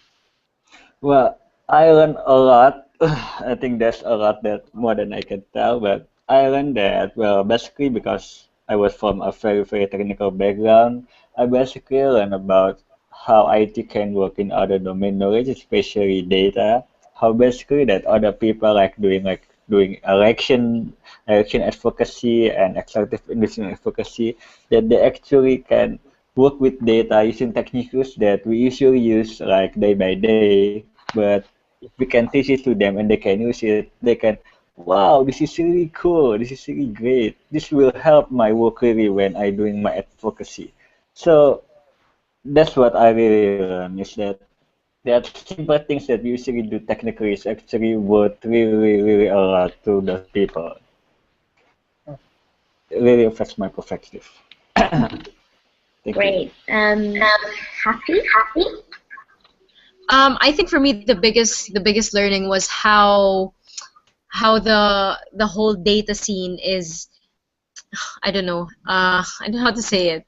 Well, I learned a lot. I think there's a lot that more than I can tell, but I learned that, well, basically because I was from a very technical background, I basically learned about how IT can work in other domain knowledge, especially data, how basically that other people doing election advocacy and executive industry advocacy, that they actually can work with data using techniques that we usually use like day by day, but if we can teach it to them and they can use it, they can, wow, this is really cool, this is really great, this will help my work really when I doing my advocacy. So that's what I really learned, is that simple things that we usually do technically is actually worth really a lot to those people. It really affects my perspective. Thank Great. Happy? I think for me the biggest learning was how the whole data scene is, I don't know how to say it.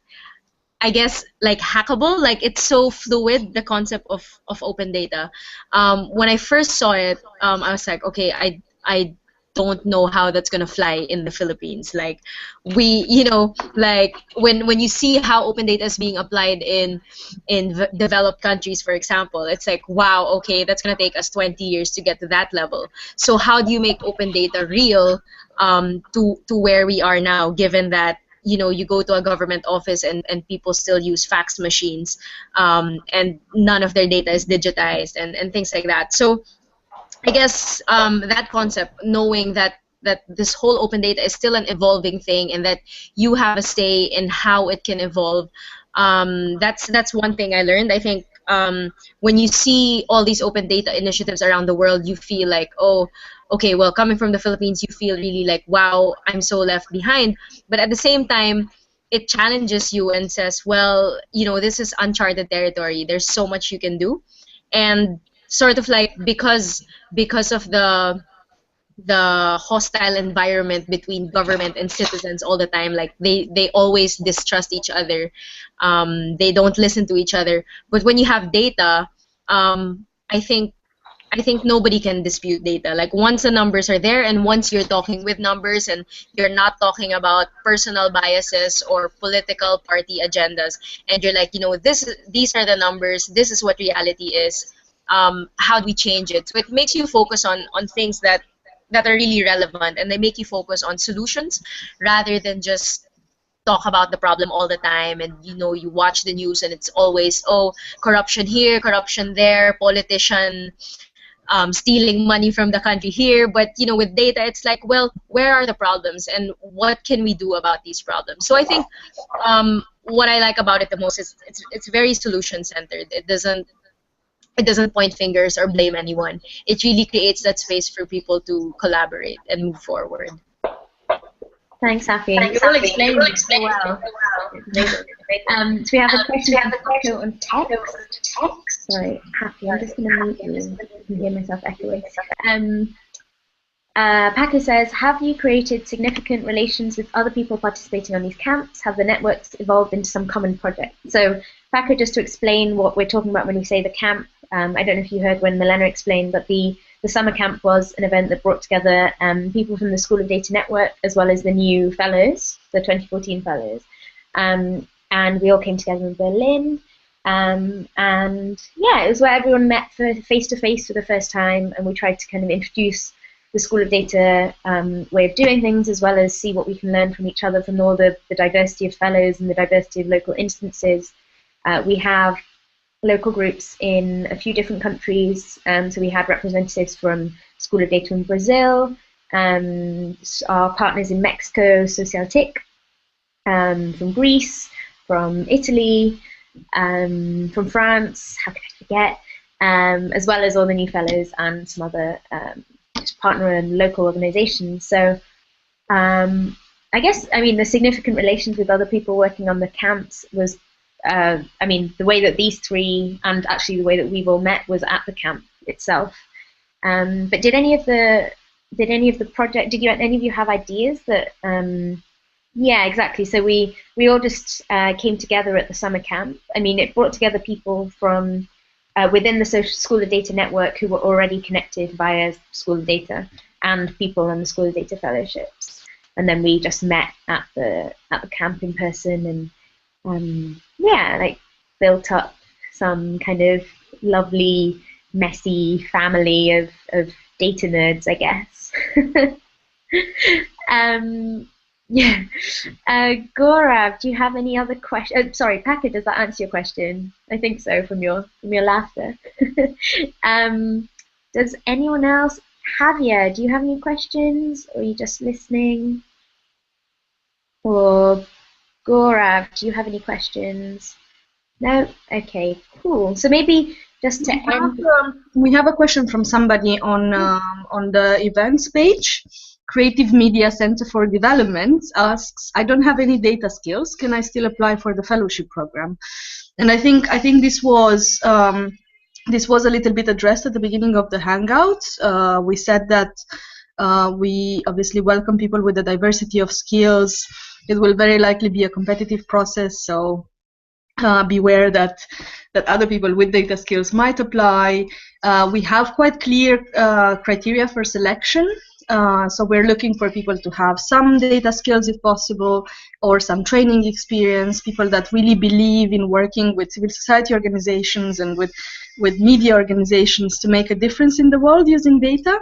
I guess like hackable, like it's so fluid, the concept of open data. When I first saw it, I was like, okay, I don't know how that's gonna fly in the Philippines. Like like when you see how open data is being applied in developed countries, for example, it's like, wow, okay, that's gonna take us 20 years to get to that level. So how do you make open data real to where we are now, given that you go to a government office and people still use fax machines, and none of their data is digitized, and things like that. So I guess that concept, knowing that this whole open data is still an evolving thing, and that you have a say in how it can evolve. That's one thing I learned. I think when you see all these open data initiatives around the world, you feel like, oh, okay, well, coming from the Philippines, you feel really like, wow, I'm so left behind. But at the same time, it challenges you and says, well, this is uncharted territory. There's so much you can do, and sort of like because of the hostile environment between government and citizens all the time, like they always distrust each other, they don't listen to each other. But when you have data, I think nobody can dispute data. Like, once the numbers are there, and once you're talking with numbers and you're not talking about personal biases or political party agendas, and you're like, these are the numbers, this is what reality is, how do we change it? So it makes you focus on things that are really relevant, and they make you focus on solutions rather than just talk about the problem all the time. And you watch the news and it's always, oh, corruption here, corruption there, politician stealing money from the country here. But with data, it's like, well, where are the problems and what can we do about these problems? So I think what I like about it the most is it's very solution centered. It doesn't point fingers or blame anyone. It really creates that space for people to collaborate and move forward. Thanks, Afi. You all explained it so well. So we have a question on text. Sorry, Afi, I'm just going to mute you. I can hear myself echoing. Paco says, have you created significant relations with other people participating on these camps? Have the networks evolved into some common project? So Paco, just to explain what we're talking about when we say the camp, I don't know if you heard when Milena explained, but the summer camp was an event that brought together people from the School of Data Network as well as the new fellows, the 2014 fellows. And we all came together in Berlin. And yeah, it was where everyone met face-to-face for the first time, and we tried to kind of introduce the School of Data way of doing things, as well as see what we can learn from each other, from all the diversity of fellows and the diversity of local instances. We have local groups in a few different countries, so we had representatives from School of Data in Brazil, our partners in Mexico, Socialtic, from Greece, from Italy, from France, how could I forget, as well as all the new fellows and some other partner and local organizations. So I guess, the significant relations with other people working on the camps was, the way that these three, and actually the way that we've all met, was at the camp itself. But did any of the project, any of you have ideas that, yeah, exactly. So we all just came together at the summer camp. It brought together people from within the School of Data Network who were already connected via School of Data, and people on the School of Data fellowships. And then we just met at the camp in person, and yeah, like built up some kind of lovely, messy family of data nerds, I guess. Yeah. Gaurav, do you have any other questions? Sorry, Paco, does that answer your question? I think so, from your laughter. Does anyone else? Javier, do you have any questions, or are you just listening? Or Gaurav, do you have any questions? No? Okay, cool. So maybe just to end... we have a question from somebody on the events page. Creative Media Center for Development asks, I don't have any data skills. Can I still apply for the fellowship program? And I think this was a little bit addressed at the beginning of the Hangout. We said that we obviously welcome people with a diversity of skills. It will very likely be a competitive process, so beware that other people with data skills might apply. We have quite clear criteria for selection. So we're looking for people to have some data skills if possible, or some training experience, people that really believe in working with civil society organizations and with media organizations to make a difference in the world using data.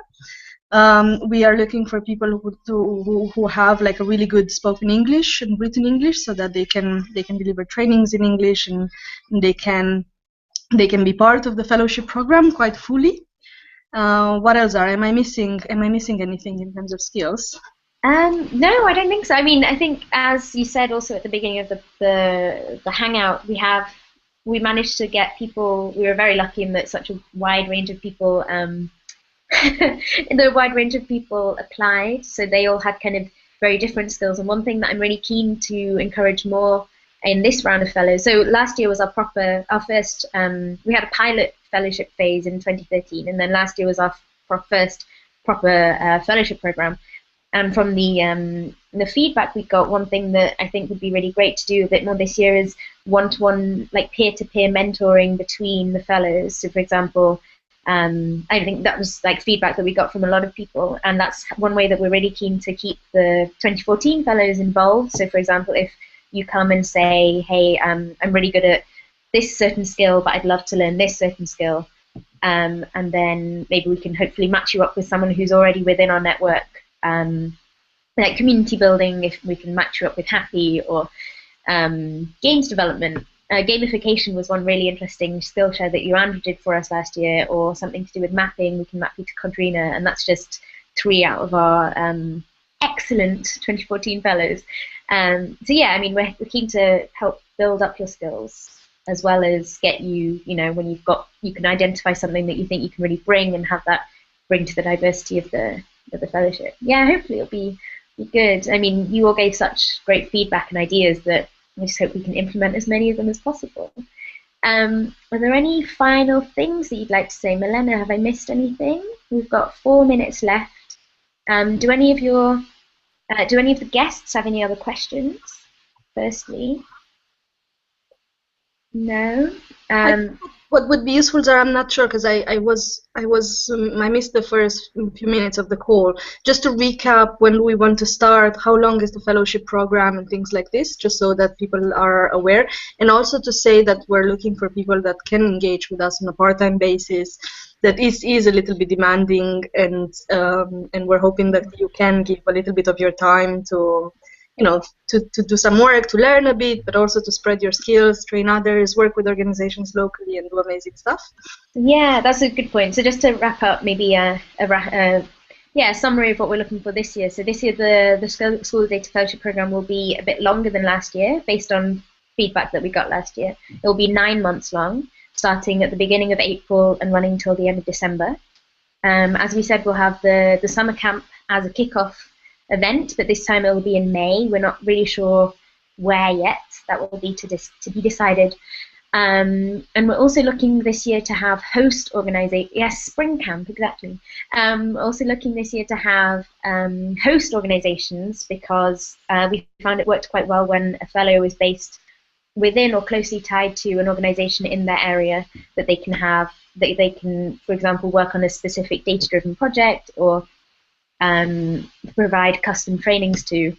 We are looking for people who have like a really good spoken English and written English, so that they can deliver trainings in English, and they can be part of the fellowship program quite fully. What else am I missing anything in terms of skills? No, I don't think so. I mean, I think as you said also at the beginning of the hangout, we managed to get people. We were very lucky in that such a wide range of people applied. So they all had kind of very different skills. And one thing that I'm really keen to encourage more in this round of fellows. So last year was our first. We had a pilot fellowship phase in 2013, and then last year was our first proper fellowship program. And from the feedback we got, one thing that I think would be really great to do a bit more this year is one-to-one, like peer-to-peer mentoring between the fellows. So, for example, I think that was like feedback that we got from a lot of people, and that's one way that we're really keen to keep the 2014 fellows involved. So, for example, if you come and say, "Hey, I'm really good at this certain skill, but I'd love to learn this certain skill," and then maybe we can hopefully match you up with someone who's already within our network. Like community building, if we can match you up with Happy, or games development. Gamification was one really interesting skill share that Joandra did for us last year, or something to do with mapping. We can map you to Codrina, and that's just 3 out of our excellent 2014 fellows. So yeah, I mean, we're keen to help build up your skills, as well as get you, when you can identify something that you think you can really bring and have that bring to the diversity of the fellowship. Yeah, hopefully it'll be good. I mean, you all gave such great feedback and ideas that I just hope we can implement as many of them as possible. Are there any final things that you'd like to say? Milena, have I missed anything? We've got 4 minutes left. Do any of the guests have any other questions? Firstly, no. What would be useful, Zara, I'm not sure, because I missed the first few minutes of the call. Just to recap, when we want to start, how long is the fellowship program, and things like this, just so that people are aware. And also to say that we're looking for people that can engage with us on a part-time basis. That is a little bit demanding, and we're hoping that you can give a little bit of your time to do some work, to learn a bit, but also to spread your skills, train others, work with organizations locally, and do amazing stuff. Yeah, that's a good point. So just to wrap up, maybe a summary of what we're looking for this year. So this year, the School Data Fellowship Program will be a bit longer than last year, based on feedback that we got last year. It will be 9 months long, starting at the beginning of April and running until the end of December. As we said, we'll have the summer camp as a kickoff event, but this time it will be in May. We're not really sure where yet. That will be to be decided. And we're also looking this year to have host organization. Yes, spring camp, exactly. Also looking this year to have host organizations, because we found it worked quite well when a fellow is based within or closely tied to an organization in their area, that they can, for example, work on a specific data-driven project, or provide custom trainings to.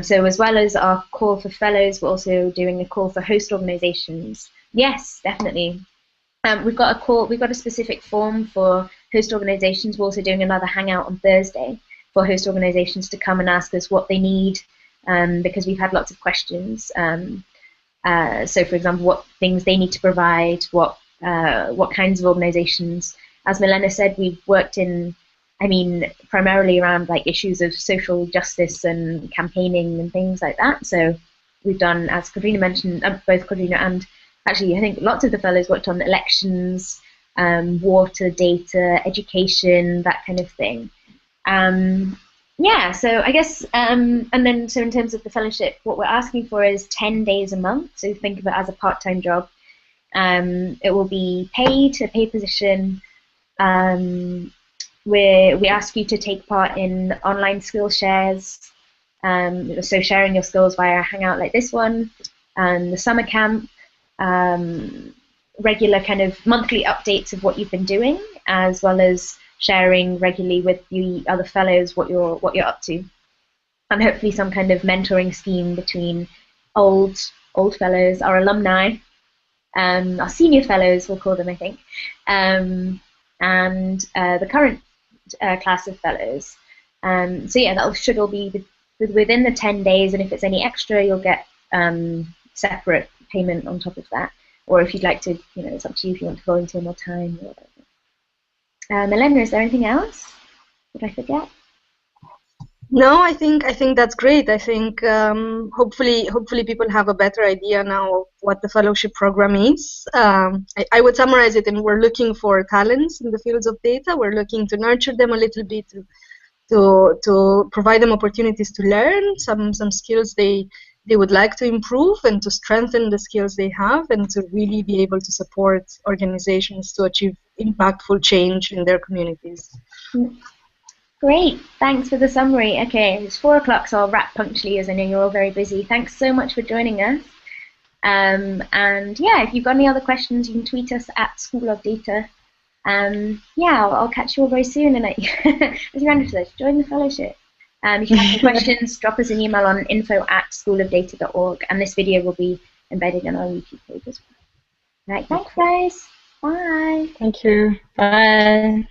So as well as our call for fellows, we're also doing a call for host organizations. Yes, definitely. We've got a specific form for host organizations. We're also doing another hangout on Thursday for host organizations to come and ask us what they need, because we've had lots of questions. So for example, what things they need to provide, what kinds of organizations. As Milena said, we've worked in, primarily around like issues of social justice and campaigning and things like that. So we've done, as Codrina mentioned, both Codrina and actually I think lots of the fellows worked on elections, water, data, education, that kind of thing. So I guess, and then so in terms of the fellowship, what we're asking for is 10 days a month. So think of it as a part-time job. It will be paid, a paid position. We ask you to take part in online skill shares, so sharing your skills via a hangout like this one, the summer camp, regular kind of monthly updates of what you've been doing, as well as sharing regularly with the other fellows what you're up to, and hopefully some kind of mentoring scheme between old fellows, our alumni, our senior fellows, we'll call them, I think, and the current class of fellows. So yeah, that should all be within the 10 days, and if it's any extra, you'll get separate payment on top of that. Or if you'd like to, it's up to you if you want to volunteer more time or whatever. Milena, is there anything else? Did I forget? No, I think that's great. I think hopefully people have a better idea now of what the fellowship program is. I would summarize it, and we're looking for talents in the fields of data. We're looking to nurture them a little bit, to provide them opportunities to learn some skills they would like to improve, and to strengthen the skills they have, and to really be able to support organizations to achieve impactful change in their communities. Great, thanks for the summary. Okay, it's 4 o'clock, so I'll wrap punctually as I know you're all very busy. Thanks so much for joining us. And yeah, if you've got any other questions, you can tweet us at School of Data. Yeah, I'll catch you all very soon. And as Miranda says, join the fellowship. If you have any questions, drop us an email on info@schoolofdata.org, and this video will be embedded in our YouTube page as well. Right, thanks guys. Bye. Thank you. Bye.